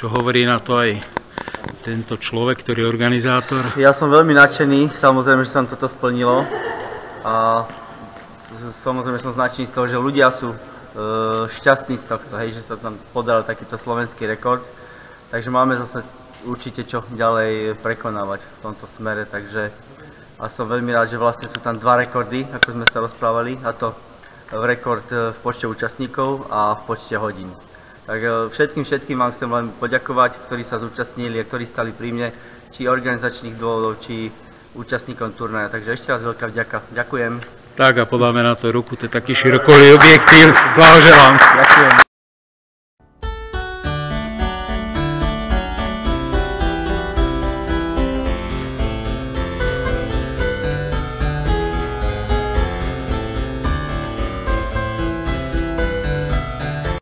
Čo hovorí na to aj tento človek, ktorý je organizátor? Ja som veľmi nadšený, samozrejme, že sa toto splnilo. A samozrejme som značený z toho, že ľudia sú šťastní z tohto, hej, že sa tam podaril takýto slovenský rekord. Takže máme zase určite čo ďalej prekonávať v tomto smere, takže a som veľmi rád, že vlastne sú tam dva rekordy, ako sme sa rozprávali, a to rekord v počte účastníkov a v počte hodín. Tak všetkým vám chcem len poďakovať, ktorí sa zúčastnili a ktorí stali pri mne, či organizačných dôvodov, či účastníkom turnaja. Takže ešte raz veľká vďaka. Ďakujem. Tak a podáme na to ruku, to je taký širokolý objektív. Blahoželám. Ďakujem.